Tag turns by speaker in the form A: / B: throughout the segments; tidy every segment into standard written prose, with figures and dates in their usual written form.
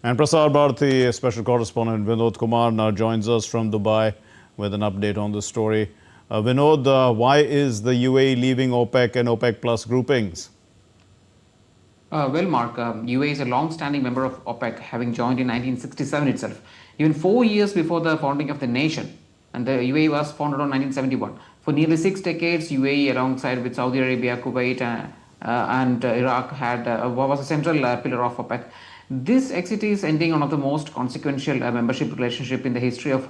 A: And Prasar Bharati, special correspondent Vinod Kumar now joins us from Dubai with an update on the story. Vinod, why is the UAE leaving OPEC and OPEC plus groupings?
B: Well, Mark, UAE is a long-standing member of OPEC, having joined in 1967 itself, even 4 years before the founding of the nation. And the UAE was founded on 1971. For nearly 6 decades, UAE, alongside with Saudi Arabia, Kuwait, and Iraq, was a central pillar of OPEC. This exit is ending one of the most consequential membership relationship in the history of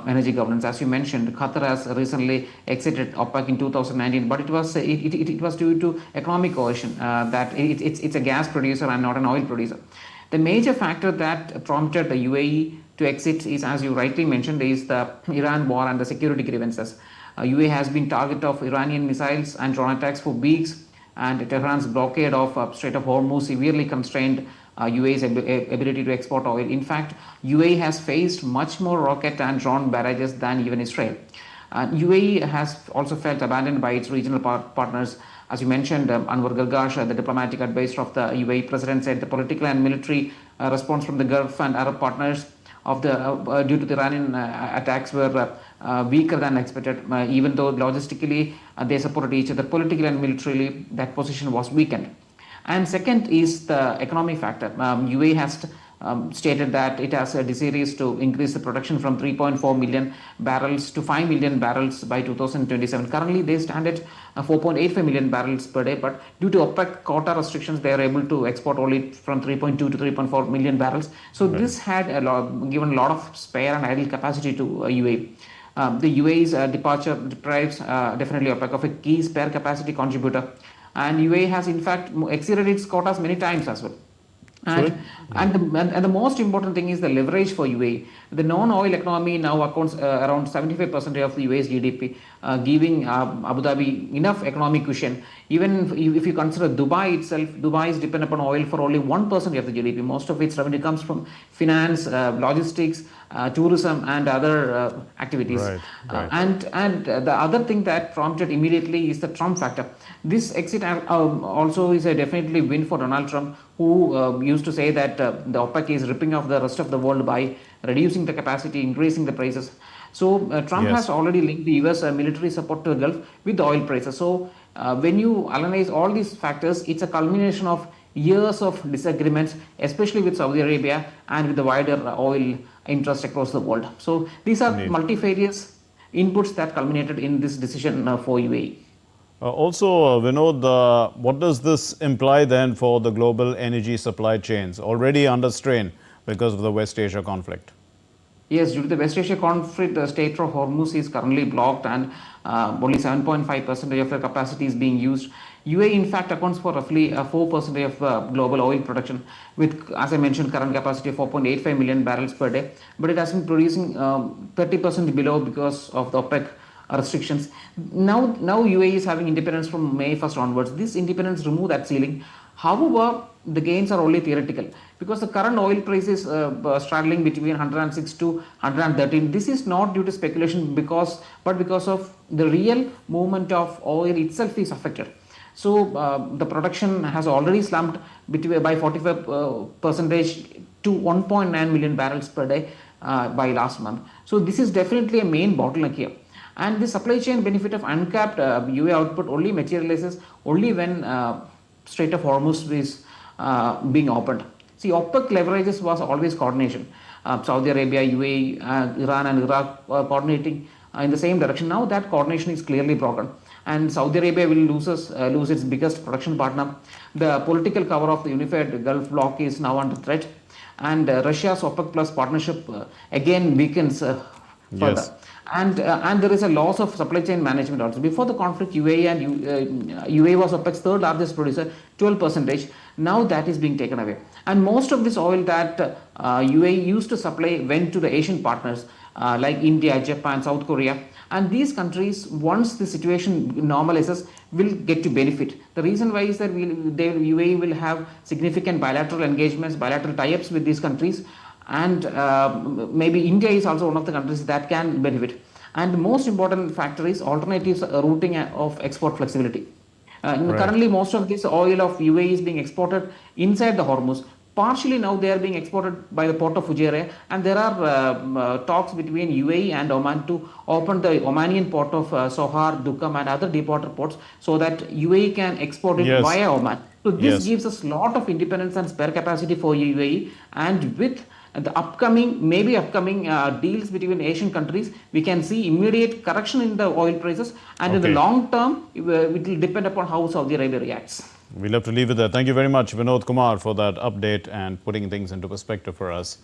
B: energy governance. As you mentioned, Qatar has recently exited OPEC in 2019, but it was due to economic coercion. It's a gas producer and not an oil producer. The major factor that prompted the UAE to exit is, as you rightly mentioned, is the Iran war and the security grievances. UAE has been target of Iranian missiles and drone attacks for weeks, and Tehran's blockade of Strait of Hormuz severely constrained UAE's ability to export oil. In fact, UAE has faced much more rocket and drone barrages than even Israel. UAE has also felt abandoned by its regional partners. As you mentioned, Anwar Gargash, the diplomatic advisor of the UAE president, said the political and military response from the Gulf and Arab partners due to the Iranian attacks were weaker than expected. Even though logistically they supported each other, politically and militarily that position was weakened. And second is the economic factor. UAE has stated that it has desires to increase the production from 3.4 million barrels to 5 million barrels by 2027. Currently, they stand at 4.85 million barrels per day, but due to OPEC quota restrictions, they are able to export only from 3.2 to 3.4 million barrels. So this had given a lot of spare and idle capacity to UAE. The UAE's departure deprives definitely OPEC of a key spare capacity contributor. And UAE has in fact exceeded its quotas many times as well. And the most important thing is the leverage for UAE. The non-oil economy now accounts around 75% of the UAE's GDP, giving Abu Dhabi enough economic cushion. Even if you consider Dubai itself, Dubai is dependent upon oil for only 1% of the GDP. Most of its revenue comes from finance, logistics, tourism, and other activities.
A: Right.
B: And the other thing that prompted immediately is the Trump factor. This exit also is a definitely win for Donald Trump, who used to say that the OPEC is ripping off the rest of the world by reducing the capacity, increasing the prices. So Trump has already linked the US military support to the Gulf with the oil prices. So when you analyze all these factors, it's a culmination of years of disagreements, especially with Saudi Arabia and with the wider oil interest across the world. So these are multifarious inputs that culminated in this decision for UAE.
A: Also, Vinod, what does this imply then for the global energy supply chains, already under strain because of the West Asia conflict?
B: Yes, due to the West Asia conflict, the Strait of Hormuz is currently blocked, and only 7.5% of the capacity is being used. UAE, in fact, accounts for roughly 4% of global oil production, with, as I mentioned, current capacity of 4.85 million barrels per day. But it has been producing 30% below because of the OPEC restrictions. Now UAE is having independence from May 1st onwards. This independence remove that ceiling. However, the gains are only theoretical, because the current oil price is straddling between 106 to 113. This is not due to speculation, but because of the real movement of oil itself is affected. So the production has already slumped by 45% to 1.9 million barrels per day by last month. So this is definitely a main bottleneck here. And the supply chain benefit of uncapped UAE output only materializes only when Strait of Hormuz is being opened. See, OPEC leverages was always coordination. Saudi Arabia, UAE, Iran and Iraq coordinating in the same direction. Now that coordination is clearly broken, and Saudi Arabia will lose its biggest production partner. The political cover of the unified Gulf bloc is now under threat, and Russia's OPEC plus partnership again weakens further.
A: Yes.
B: And there is a loss of supply chain management also. Before the conflict, UAE was OPEC's third largest producer, 12%. Now that is being taken away. And most of this oil that UAE used to supply went to the Asian partners like India, Japan, South Korea. And these countries, once the situation normalizes, will get to benefit. The reason why is that UAE will have significant bilateral engagements, bilateral tie-ups with these countries. And maybe India is also one of the countries that can benefit. And the most important factor is alternatives routing of export flexibility. Currently, most of this oil of UAE is being exported inside the Hormuz, Partially now they are being exported by the port of Fujairah, and there are talks between UAE and Oman to open the Omanian port of Sohar, Dukam and other deepwater ports so that UAE can export it
A: Yes.
B: via Oman. So this
A: Yes.
B: gives us a lot of independence and spare capacity for UAE, and with the maybe upcoming deals between Asian countries, we can see immediate correction in the oil prices, and in the
A: Okay.
B: long term, it will depend upon how Saudi Arabia reacts.
A: We'll have to leave it there. Thank you very much, Vinod Kumar, for that update and putting things into perspective for us.